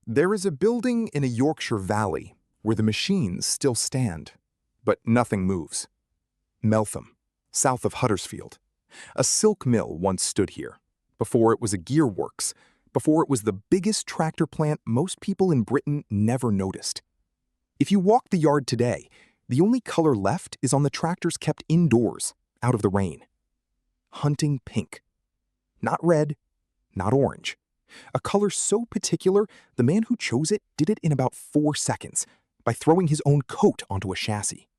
There is a building in a Yorkshire valley where the machines still stand, but nothing moves. Meltham, south of Huddersfield. A silk mill once stood here, before it was a gearworks, before it was the biggest tractor plant most people in Britain never noticed. If you walk the yard today, the only color left is on the tractors kept indoors, out of the rain. Hunting pink. Not red, not orange. A color so particular, the man who chose it did it in about 4 seconds by throwing his own coat onto a chassis.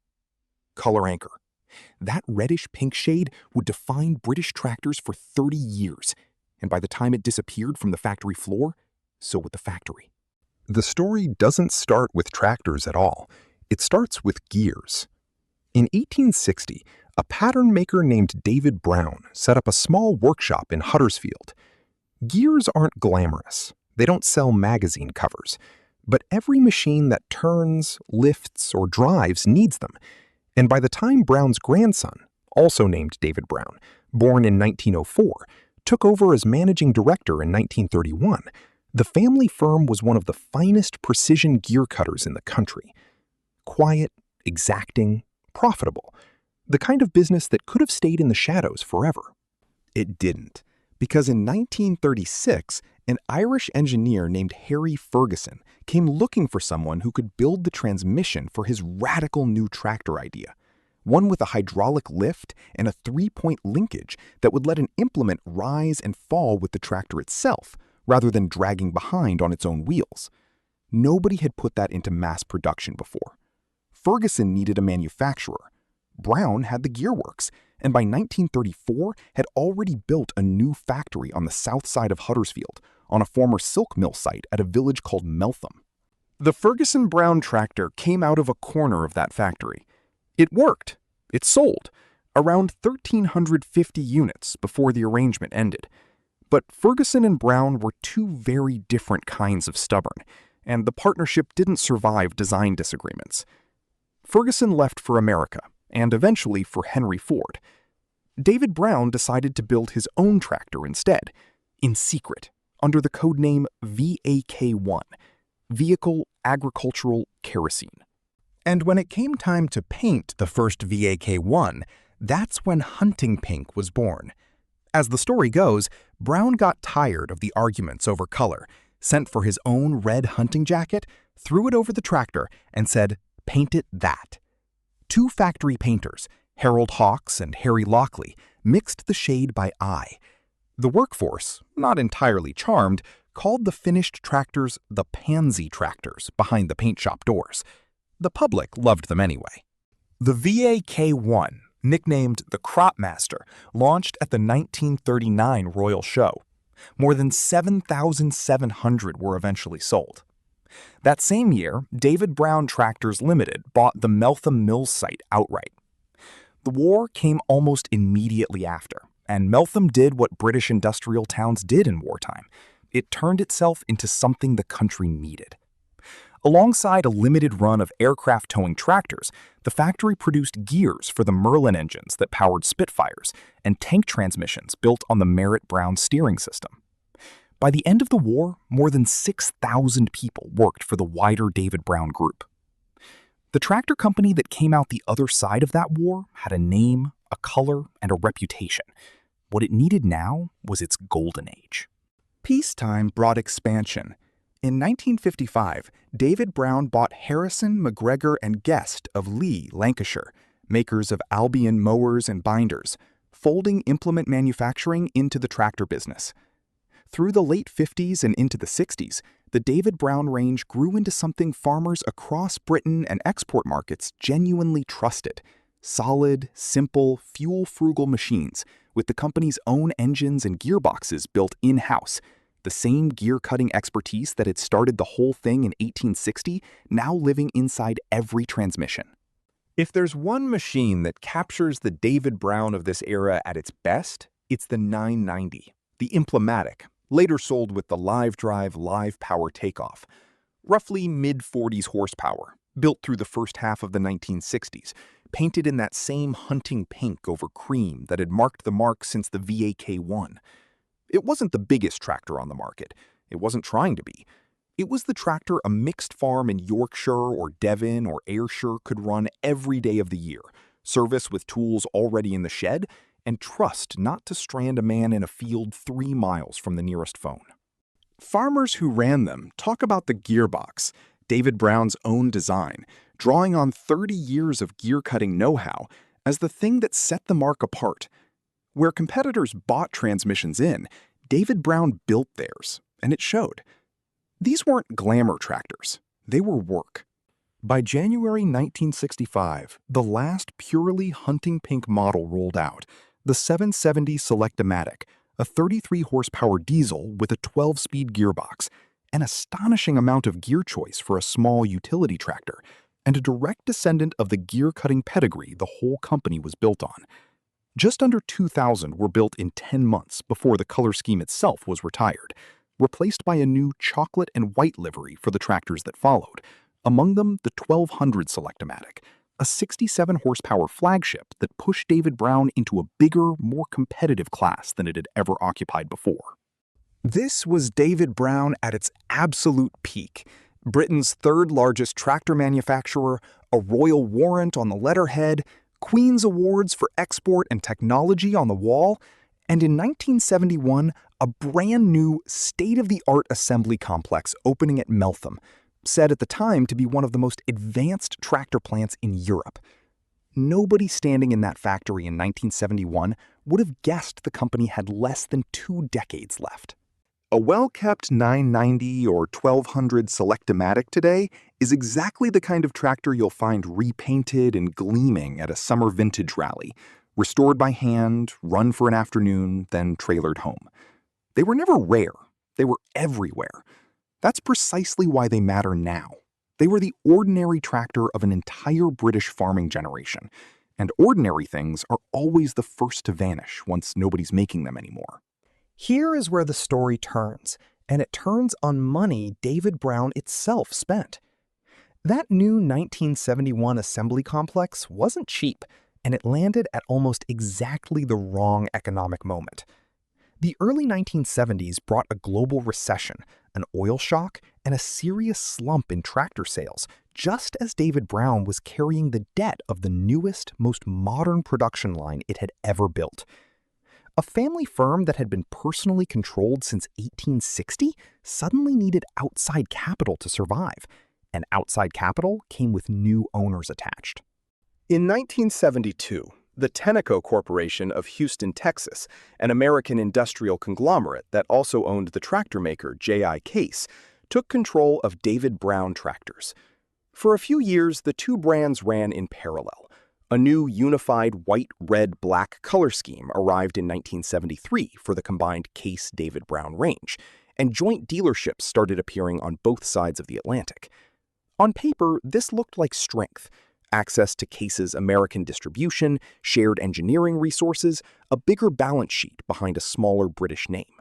Color anchor. That reddish-pink shade would define British tractors for 30 years, and by the time it disappeared from the factory floor, so would the factory. The story doesn't start with tractors at all. It starts with gears. In 1860, a pattern maker named David Brown set up a small workshop in Huddersfield. Gears aren't glamorous. They don't sell magazine covers. But every machine that turns, lifts, or drives needs them. And by the time Brown's grandson, also named David Brown, born in 1904, took over as managing director in 1931, the family firm was one of the finest precision gear cutters in the country. Quiet, exacting, profitable. The kind of business that could have stayed in the shadows forever. It didn't, because in 1936, an Irish engineer named Harry Ferguson came looking for someone who could build the transmission for his radical new tractor idea. One with a hydraulic lift and a 3-point linkage that would let an implement rise and fall with the tractor itself, rather than dragging behind on its own wheels. Nobody had put that into mass production before. Ferguson needed a manufacturer. Brown had the gearworks, and by 1934 had already built a new factory on the south side of Huddersfield, on a former silk mill site at a village called Meltham. The Ferguson-Brown tractor came out of a corner of that factory. It worked. It sold. Around 1,350 units before the arrangement ended. But Ferguson and Brown were two very different kinds of stubborn, and the partnership didn't survive design disagreements. Ferguson left for America, and eventually for Henry Ford. David Brown decided to build his own tractor instead, in secret, under the codename VAK-1, Vehicle Agricultural Kerosene. And when it came time to paint the first VAK-1, that's when hunting pink was born. As the story goes, Brown got tired of the arguments over color, sent for his own red hunting jacket, threw it over the tractor, and said, "Paint it that." 2 factory painters, Harold Hawks and Harry Lockley, mixed the shade by eye. The workforce, not entirely charmed, called the finished tractors the pansy tractors behind the paint shop doors. The public loved them anyway. The VAK-1, nicknamed the Cropmaster, launched at the 1939 Royal Show. More than 7,700 were eventually sold. That same year, David Brown Tractors Limited bought the Meltham Mills site outright. The war came almost immediately after, and Meltham did what British industrial towns did in wartime. It turned itself into something the country needed. Alongside a limited run of aircraft towing tractors, the factory produced gears for the Merlin engines that powered Spitfires and tank transmissions built on the Merritt-Brown steering system. By the end of the war, more than 6,000 people worked for the wider David Brown Group. The tractor company that came out the other side of that war had a name, a color, and a reputation. What it needed now was its golden age. Peacetime brought expansion. In 1955, David Brown bought Harrison, McGregor, and Guest of Lee, Lancashire, makers of Albion mowers and binders, folding implement manufacturing into the tractor business. Through the late 50s and into the 60s, the David Brown range grew into something farmers across Britain and export markets genuinely trusted. Solid, simple, fuel-frugal machines with the company's own engines and gearboxes built in-house. The same gear-cutting expertise that had started the whole thing in 1860, now living inside every transmission. If there's one machine that captures the David Brown of this era at its best, it's the 990, the Implematic, later sold with the Live Drive Live Power takeoff. Roughly mid-40s horsepower, built through the first half of the 1960s, painted in that same hunting pink over cream that had marked the mark since the VAK-1. It wasn't the biggest tractor on the market. It wasn't trying to be. It was the tractor a mixed farm in Yorkshire or Devon or Ayrshire could run every day of the year, service with tools already in the shed, and trust not to strand a man in a field 3 miles from the nearest phone. Farmers who ran them talk about the gearbox, David Brown's own design, drawing on 30 years of gear-cutting know-how, as the thing that set the mark apart. Where competitors bought transmissions in, David Brown built theirs, and it showed. These weren't glamour tractors. They were work. By January 1965, the last purely hunting pink model rolled out, the 770 Select-O-Matic, a 33-horsepower diesel with a 12-speed gearbox, an astonishing amount of gear choice for a small utility tractor, and a direct descendant of the gear-cutting pedigree the whole company was built on. Just under 2,000 were built in 10 months before the color scheme itself was retired, replaced by a new chocolate and white livery for the tractors that followed, among them the 1200 Select-O-Matic, a 67-horsepower flagship that pushed David Brown into a bigger, more competitive class than it had ever occupied before. This was David Brown at its absolute peak, Britain's third-largest tractor manufacturer, a royal warrant on the letterhead, Queen's Awards for export and technology on the wall, and in 1971, a brand-new, state-of-the-art assembly complex opening at Meltham, said at the time to be one of the most advanced tractor plants in Europe. Nobody standing in that factory in 1971 would have guessed the company had less than 2 decades left. A well-kept 990 or 1200 Select-O-Matic today is exactly the kind of tractor you'll find repainted and gleaming at a summer vintage rally, restored by hand, run for an afternoon, then trailered home. They were never rare. They were everywhere. That's precisely why they matter now. They were the ordinary tractor of an entire British farming generation, and ordinary things are always the first to vanish once nobody's making them anymore. Here is where the story turns, and it turns on money David Brown itself spent. That new 1971 assembly complex wasn't cheap, and it landed at almost exactly the wrong economic moment. The early 1970s brought a global recession, an oil shock, and a serious slump in tractor sales, just as David Brown was carrying the debt of the newest, most modern production line it had ever built. A family firm that had been personally controlled since 1860 suddenly needed outside capital to survive, and outside capital came with new owners attached. In 1972, the Tenneco Corporation of Houston, Texas, an American industrial conglomerate that also owned the tractor maker J.I. Case, took control of David Brown tractors. For a few years, the two brands ran in parallel. A new unified white-red-black color scheme arrived in 1973 for the combined Case-David Brown range, and joint dealerships started appearing on both sides of the Atlantic. On paper, this looked like strength. Access to Case's American distribution, shared engineering resources, a bigger balance sheet behind a smaller British name.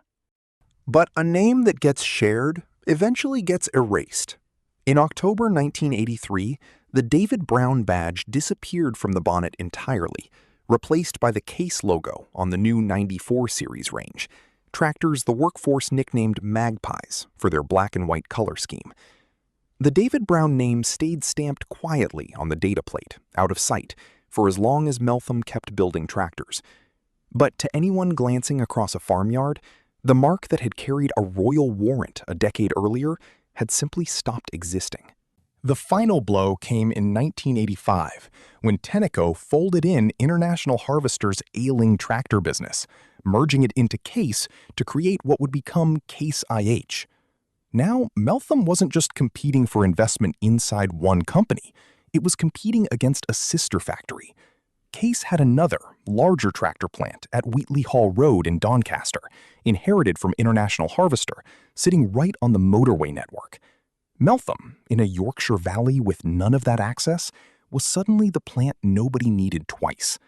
But a name that gets shared eventually gets erased. In October 1983, the David Brown badge disappeared from the bonnet entirely, replaced by the Case logo on the new 94 series range, tractors the workforce nicknamed Magpies for their black and white color scheme. The David Brown name stayed stamped quietly on the data plate, out of sight, for as long as Meltham kept building tractors. But to anyone glancing across a farmyard, the mark that had carried a royal warrant a decade earlier had simply stopped existing. The final blow came in 1985, when Tenneco folded in International Harvester's ailing tractor business, merging it into Case to create what would become Case IH. Now, Meltham wasn't just competing for investment inside one company, it was competing against a sister factory. Case had another, larger tractor plant at Wheatley Hall Road in Doncaster, inherited from International Harvester, sitting right on the motorway network. Meltham, in a Yorkshire valley with none of that access, was suddenly the plant nobody needed twice.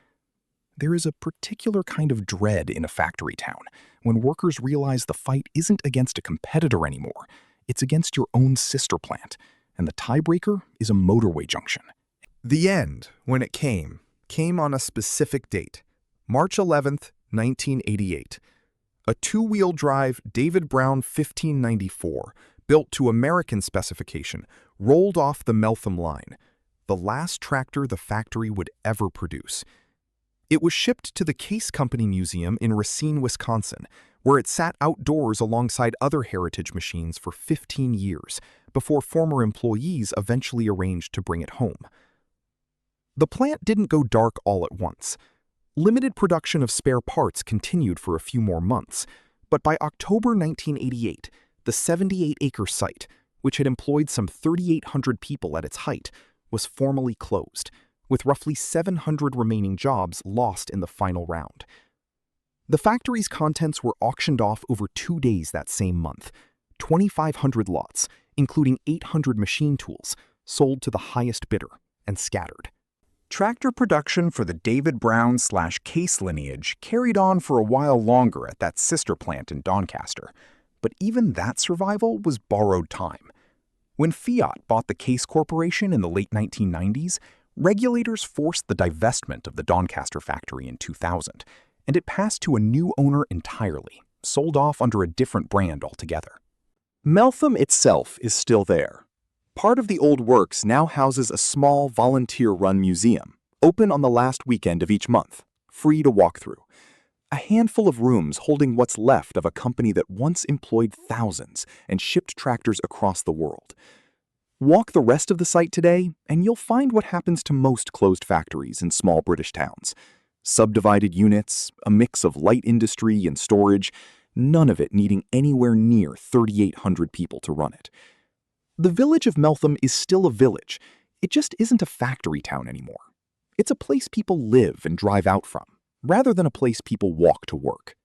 There is a particular kind of dread in a factory town when workers realize the fight isn't against a competitor anymore, it's against your own sister plant, and the tiebreaker is a motorway junction. The end, when it came on a specific date, March 11th, 1988. A two-wheel drive David Brown 1594 built to American specification, rolled off the Meltham line, the last tractor the factory would ever produce. It was shipped to the Case Company Museum in Racine, Wisconsin, where it sat outdoors alongside other heritage machines for 15 years before former employees eventually arranged to bring it home. The plant didn't go dark all at once. Limited production of spare parts continued for a few more months, but by October 1988, the 78-acre site, which had employed some 3,800 people at its height, was formally closed, with roughly 700 remaining jobs lost in the final round. The factory's contents were auctioned off over 2 days that same month. 2,500 lots, including 800 machine tools, sold to the highest bidder and scattered. Tractor production for the David Brown/Case lineage carried on for a while longer at that sister plant in Doncaster, but even that survival was borrowed time. When Fiat bought the Case Corporation in the late 1990s, regulators forced the divestment of the Doncaster factory in 2000, and it passed to a new owner entirely, sold off under a different brand altogether. Meltham itself is still there. Part of the old works now houses a small volunteer-run museum, open on the last weekend of each month, free to walk through. A handful of rooms holding what's left of a company that once employed thousands and shipped tractors across the world. Walk the rest of the site today, and you'll find what happens to most closed factories in small British towns. Subdivided units, a mix of light industry and storage, none of it needing anywhere near 3,800 people to run it. The village of Meltham is still a village. It just isn't a factory town anymore. It's a place people live and drive out from, rather than a place people walk to work.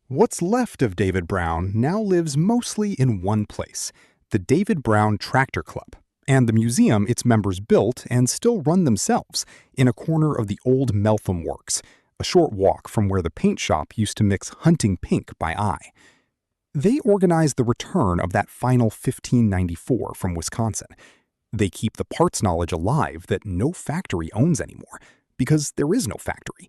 What's left of David Brown now lives mostly in one place, the David Brown Tractor Club, and the museum its members built and still run themselves in a corner of the old Meltham Works, a short walk from where the paint shop used to mix hunting pink by eye. They organized the return of that final 1594 from Wisconsin. They keep the parts knowledge alive that no factory owns anymore, because there is no factory.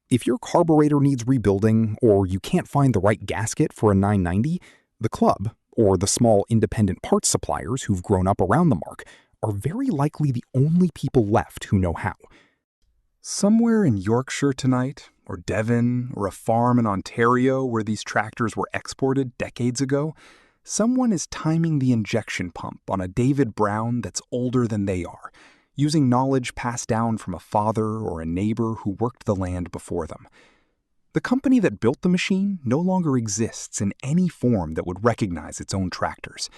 If your carburetor needs rebuilding, or you can't find the right gasket for a 990, the club, or the small independent parts suppliers who've grown up around the mark, are very likely the only people left who know how. Somewhere in Yorkshire tonight, or Devon, or a farm in Ontario where these tractors were exported decades ago, someone is timing the injection pump on a David Brown that's older than they are, using knowledge passed down from a father or a neighbor who worked the land before them. The company that built the machine no longer exists in any form that would recognize its own tractors.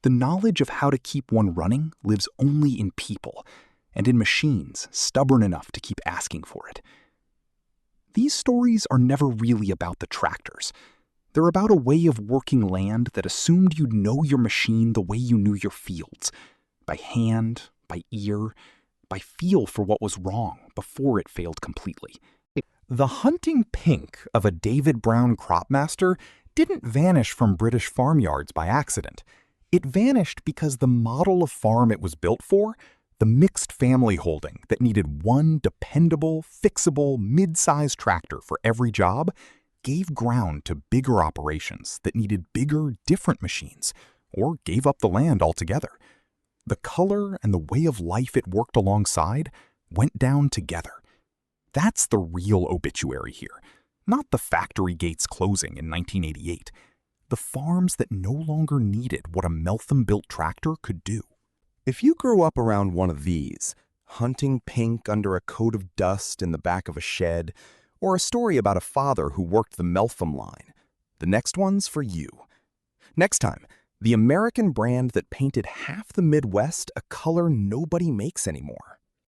The knowledge of how to keep one running lives only in people, and in machines stubborn enough to keep asking for it. These stories are never really about the tractors. They're about a way of working land that assumed you'd know your machine the way you knew your fields, by hand, by ear, by feel for what was wrong before it failed completely. The hunting pink of a David Brown cropmaster didn't vanish from British farmyards by accident. It vanished because the model of farm it was built for, the mixed family holding that needed one dependable, fixable, mid-sized tractor for every job, gave ground to bigger operations that needed bigger, different machines, or gave up the land altogether. The color and the way of life it worked alongside went down together. That's the real obituary here, not the factory gates closing in 1988. The farms that no longer needed what a Meltham-built tractor could do. If you grew up around one of these, hunting pink under a coat of dust in the back of a shed, or a story about a father who worked the Meltham line, the next one's for you. Next time, the American brand that painted half the Midwest a color nobody makes anymore.